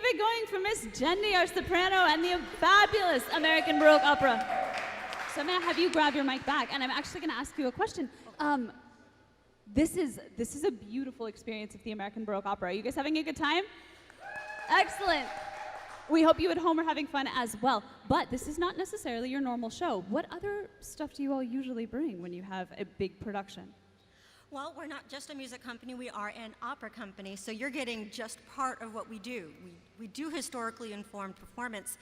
keep it going for Miss Jendi, our soprano, and the fabulous American Baroque Opera. So I'm gonna have you grab your mic back, and I'm actually gonna ask you a question. This is a beautiful experience of the American Baroque Opera. Are you guys having a good time? Excellent. We hope you at home are having fun as well. But this is not necessarily your normal show. What other stuff do you all usually bring when you have a big production? Well, we're not just a music company, we are an opera company, so you're getting just part of what we do. We do historically informed performance.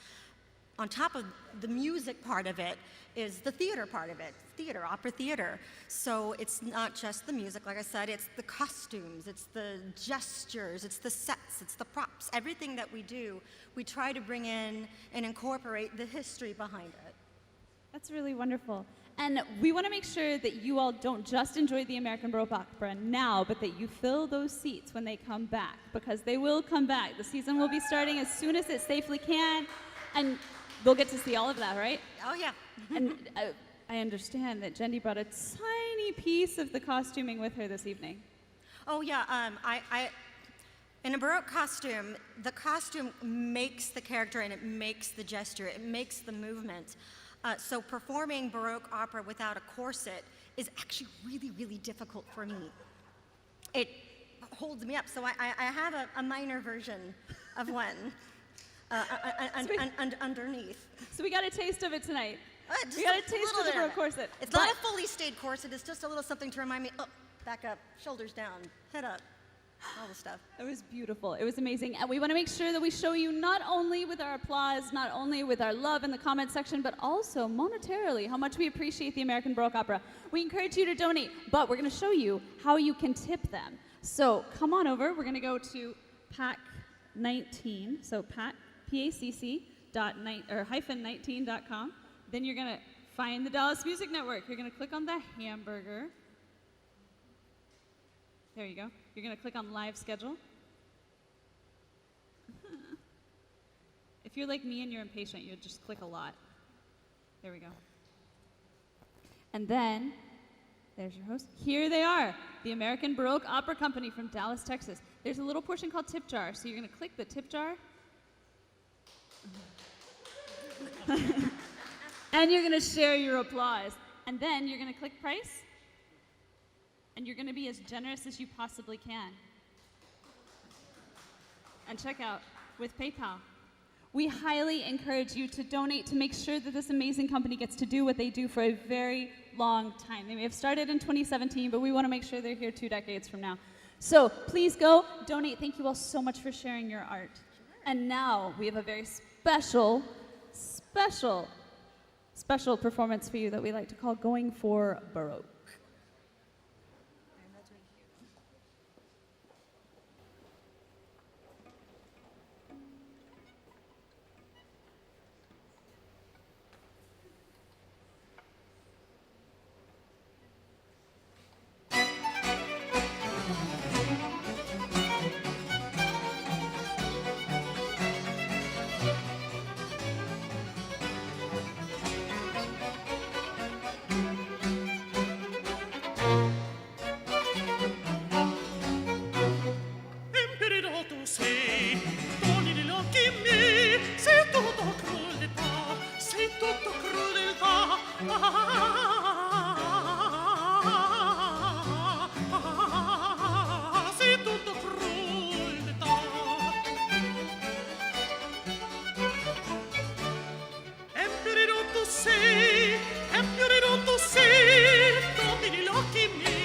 On top of the music part of it is the theater part of it, theater, opera theater. So it's not just the music, like I said, it's the costumes, it's the gestures, it's the sets, it's the props. Everything that we do, we try to bring in and incorporate the history behind it. That's really wonderful. And we want to make sure that you all don't just enjoy the American Baroque Opera now, but that you fill those seats when they come back, because they will come back. The season will be starting as soon as it safely can, and they'll get to see all of that, right? Oh, yeah. And I understand that Jendi brought a tiny piece of the costuming with her this evening. Oh, yeah. In a Baroque costume, the costume makes the character and it makes the gesture, it makes the movement. So performing Baroque opera without a corset is actually really, really difficult for me. It holds me up. So I have a minor version of one underneath. So we got a taste of it tonight. Just We got a a taste little of the bit Baroque it. corset. It's not a fully stayed corset. It's just a little something to remind me, oh, back up, shoulders down, head up, all the stuff. It was beautiful. It was amazing. And we want to make sure that we show you not only with our applause, not only with our love in the comment section, but also monetarily how much we appreciate the American Baroque Opera. We encourage you to donate, but we're going to show you how you can tip them. So come on over. We're going to go to PAC 19. So PAC, PACC -19.com. Then you're going to find the Dallas Music Network. You're going to click on the hamburger. There you go. You're going to click on live schedule. If you're like me and you're impatient, you'll just click a lot. There we go. And then, there's your host. Here they are, the American Baroque Opera Company from Dallas, Texas. There's a little portion called tip jar, so you're going to click the tip jar. And you're going to share your applause. And then you're going to click price. And you're going to be as generous as you possibly can. And check out with PayPal. We highly encourage you to donate to make sure that this amazing company gets to do what they do for a very long time. They may have started in 2017, but we want to make sure they're here 2 decades from now. So please go, donate. Thank you all so much for sharing your art. And now we have a very special performance for you that we like to call Going for Baroque. Sei, domini l'occhi miei.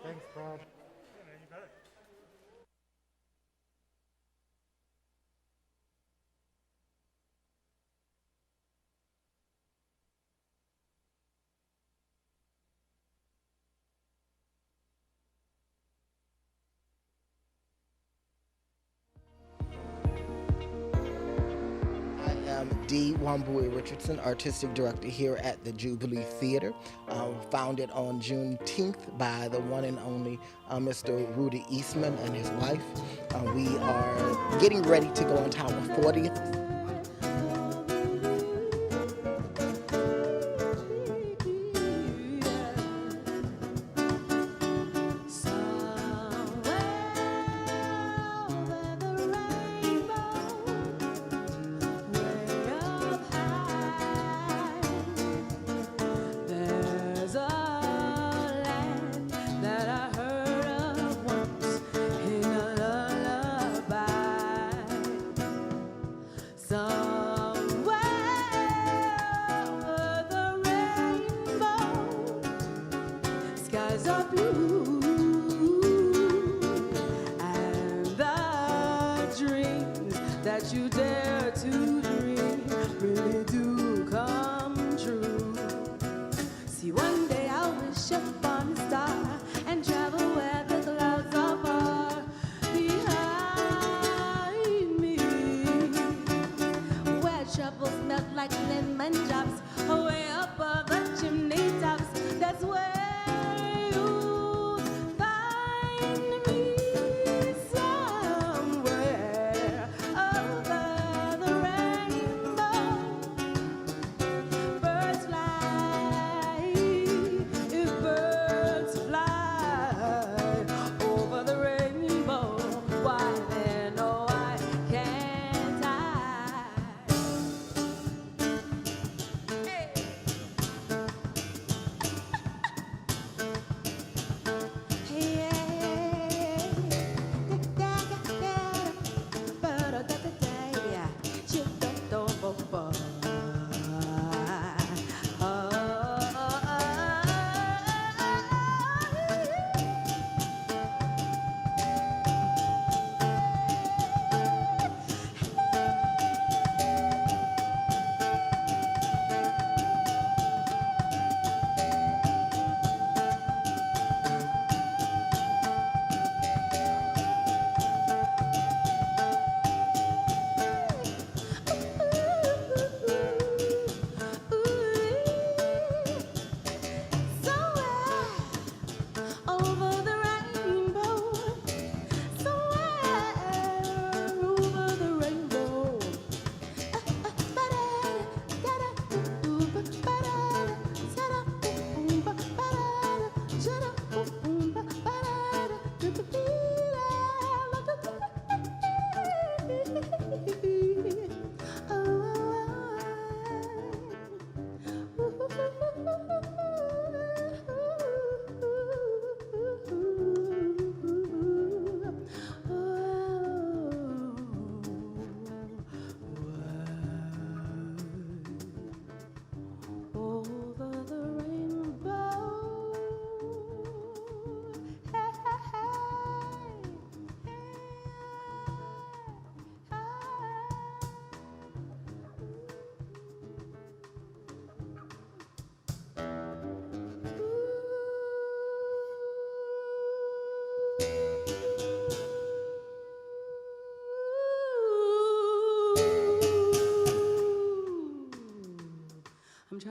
Thanks, Brad. I am D. Wambui Richardson, Artistic Director here at the Jubilee Theater, founded on Juneteenth by the one and only Mr. Rudy Eastman and his wife. We are getting ready to go into our 40th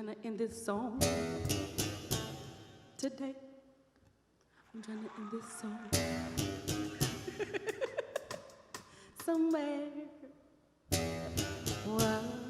trying to end this song today. I'm trying to end this song somewhere. Wow.